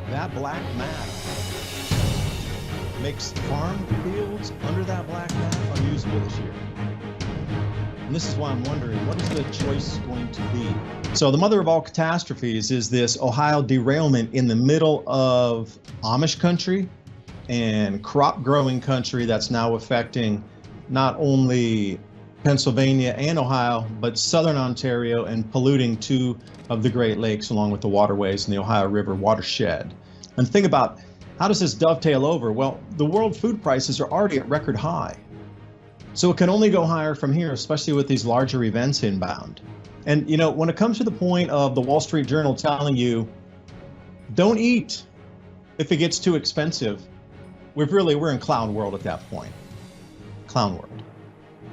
That black mat makes farm fields under that black mat unusable this year. And this is why I'm wondering, what is the choice going to be? So the mother of all catastrophes is this Ohio derailment in the middle of Amish country and crop growing country that's now affecting not only Pennsylvania and Ohio, but southern Ontario, and polluting two of the Great Lakes along with the waterways and the Ohio River watershed. And think about, how does this dovetail over? Well, the world food prices are already at record high. So it can only go higher from here, especially with these larger events inbound. And you know, when it comes to the point of the Wall Street Journal telling you, don't eat if it gets too expensive, we're in clown world at that point. Clown world.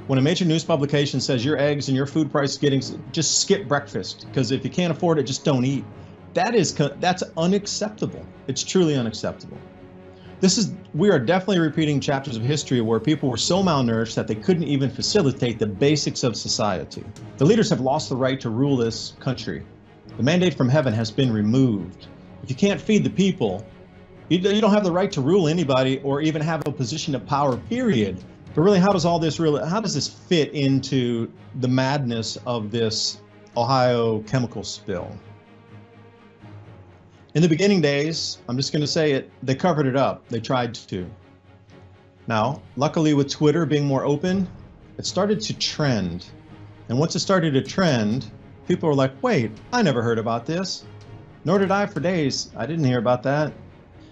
When a major news publication says your eggs and your food price is getting, just skip breakfast, because if you can't afford it, just don't eat. That's unacceptable. It's truly unacceptable. We are definitely repeating chapters of history where people were so malnourished that they couldn't even facilitate the basics of society. The leaders have lost the right to rule this country. The mandate from heaven has been removed. If you can't feed the people, you don't have the right to rule anybody or even have a position of power, period. But really, how does this fit into the madness of this Ohio chemical spill? In the beginning days, I'm just going to say it, they covered it up. They tried to. Now, luckily with Twitter being more open, it started to trend. And once it started to trend, people were like, wait, I never heard about this. Nor did I for days. I didn't hear about that.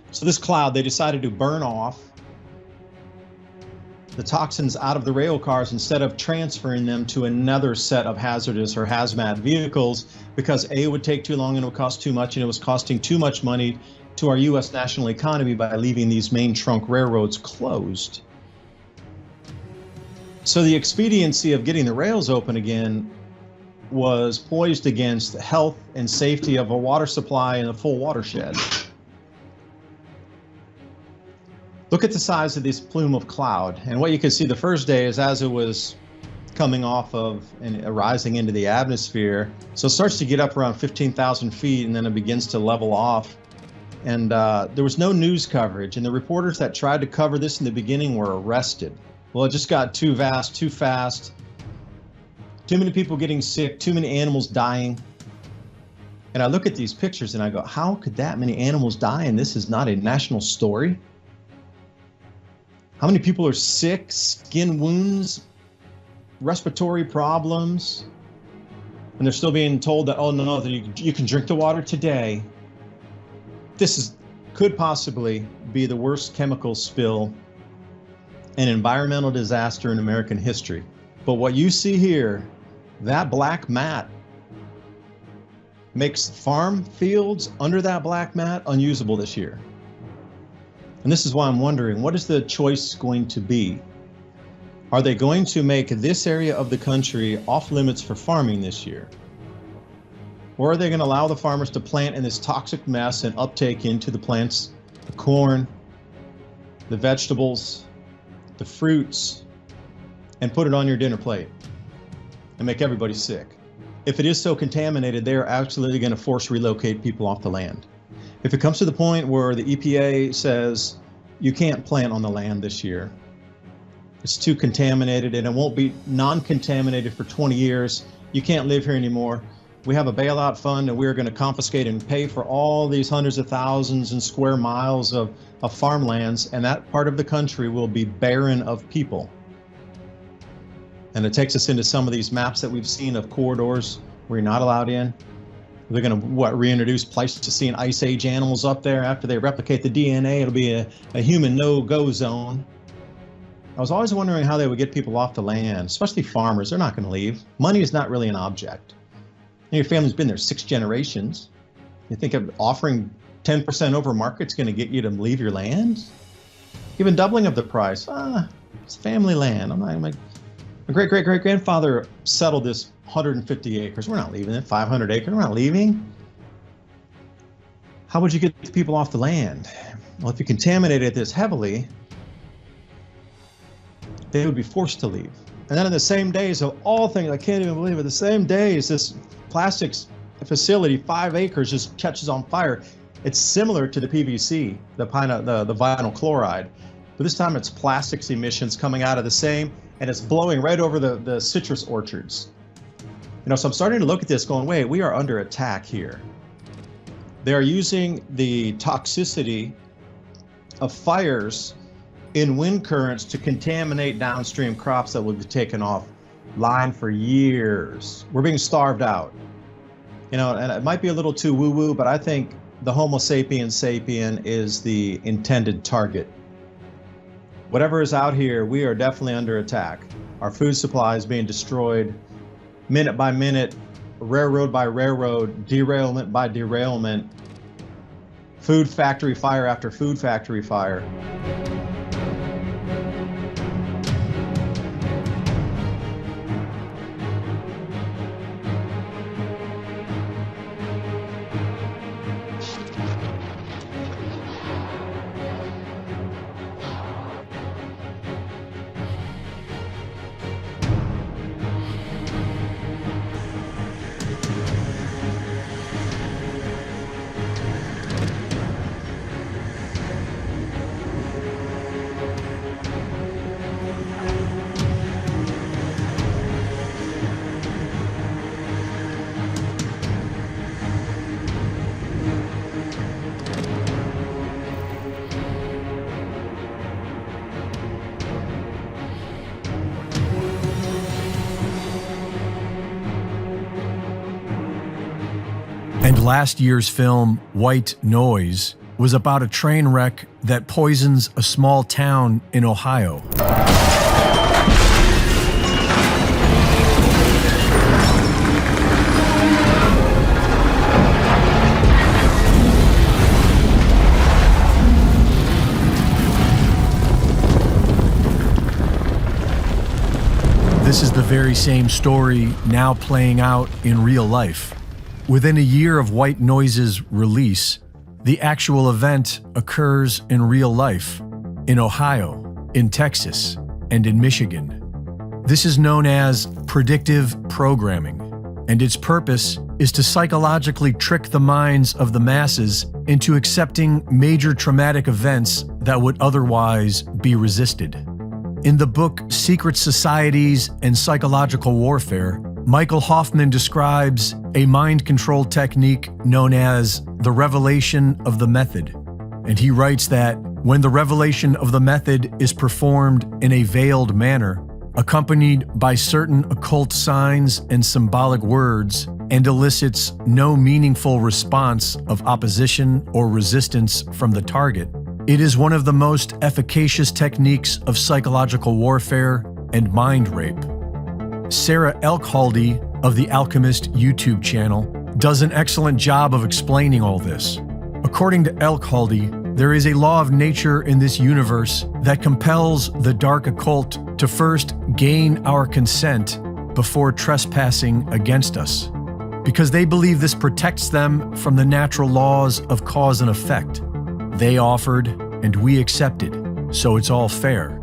So this cloud, they decided to burn off the toxins out of the rail cars instead of transferring them to another set of hazardous or hazmat vehicles, because A, it would take too long and it would cost too much, and it was costing too much money to our U.S. national economy by leaving these main trunk railroads closed. So the expediency of getting the rails open again was poised against the health and safety of a water supply in a full watershed. Look at the size of this plume of cloud, and what you can see the first day is as it was coming off of and rising into the atmosphere, so it starts to get up around 15,000 feet and then it begins to level off. And there was no news coverage, and the reporters that tried to cover this in the beginning were arrested. Well, it just got too vast, too fast, too many people getting sick, too many animals dying. And I look at these pictures and I go, how could that many animals die and this is not a national story? How many people are sick, skin wounds, respiratory problems, and they're still being told that, oh no, that you can drink the water today. This could possibly be the worst chemical spill and environmental disaster in American history. But what you see here, that black mat makes farm fields under that black mat unusable this year. And this is why I'm wondering, what is the choice going to be? Are they going to make this area of the country off limits for farming this year? Or are they going to allow the farmers to plant in this toxic mess and uptake into the plants, the corn, the vegetables, the fruits, and put it on your dinner plate and make everybody sick? If it is so contaminated, they are absolutely going to force relocate people off the land. If it comes to the point where the EPA says you can't plant on the land this year, it's too contaminated and it won't be non-contaminated for 20 years, you can't live here anymore, we have a bailout fund and we're going to confiscate and pay for all these hundreds of thousands and square miles of farmlands, and that part of the country will be barren of people. And it takes us into some of these maps that we've seen of corridors where you're not allowed in. They're going to reintroduce Pleistocene Ice Age animals up there. After they replicate the DNA, it'll be a human no-go zone. I was always wondering how they would get people off the land, especially farmers. They're not going to leave. Money is not really an object. Your family's been there 6 generations. You think of offering 10% over market's going to get you to leave your land? Even doubling of the price. It's family land. My great-great-great-grandfather settled this 150 acres. We're not leaving it. 500 acres. We're not leaving. how would you get the people off the land? Well, if you contaminated this heavily, they would be forced to leave. And then in the same days of all things, I can't even believe it, the same days, this plastics facility, 5 acres, just catches on fire. It's similar to the PVC, the vinyl chloride, but this time it's plastics emissions coming out of the same, and it's blowing right over the citrus orchards. So I'm starting to look at this going, wait, we are under attack here. They're using the toxicity of fires in wind currents to contaminate downstream crops that will be taken off line for years. We're being starved out. And it might be a little too woo-woo, but I think the Homo sapiens sapien is the intended target. Whatever is out here, we are definitely under attack. Our food supply is being destroyed minute by minute, railroad by railroad, derailment by derailment, food factory fire after food factory fire. And last year's film, White Noise, was about a train wreck that poisons a small town in Ohio. This is the very same story now playing out in real life. Within a year of White Noise's release, the actual event occurs in real life, in Ohio, in Texas, and in Michigan. This is known as predictive programming, and its purpose is to psychologically trick the minds of the masses into accepting major traumatic events that would otherwise be resisted. In the book Secret Societies and Psychological Warfare, Michael Hoffman describes a mind control technique known as the revelation of the method. And he writes that when the revelation of the method is performed in a veiled manner, accompanied by certain occult signs and symbolic words, and elicits no meaningful response of opposition or resistance from the target, it is one of the most efficacious techniques of psychological warfare and mind rape. Sarah Elkhaldy of the Alchemist YouTube channel does an excellent job of explaining all this. According to Elkhaldy, there is a law of nature in this universe that compels the dark occult to first gain our consent before trespassing against us, because they believe this protects them from the natural laws of cause and effect. They offered, and we accepted, so it's all fair.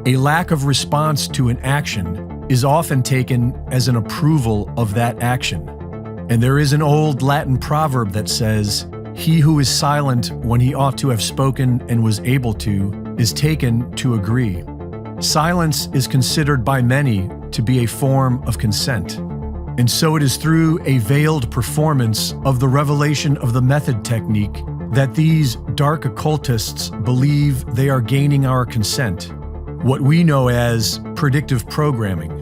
A lack of response to an action is often taken as an approval of that action. And there is an old Latin proverb that says, "He who is silent when he ought to have spoken and was able to, is taken to agree." Silence is considered by many to be a form of consent. And so it is through a veiled performance of the revelation of the method technique that these dark occultists believe they are gaining our consent. What we know as predictive programming.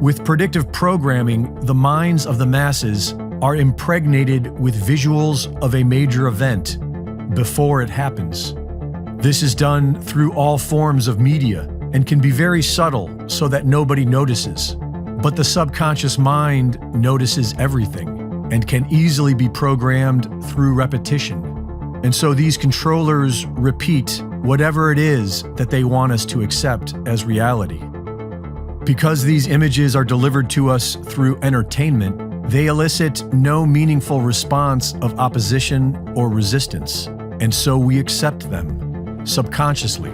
With predictive programming, the minds of the masses are impregnated with visuals of a major event before it happens. This is done through all forms of media and can be very subtle so that nobody notices. But the subconscious mind notices everything and can easily be programmed through repetition. And so these controllers repeat whatever it is that they want us to accept as reality. Because these images are delivered to us through entertainment, They elicit no meaningful response of opposition or resistance, and so we accept them subconsciously.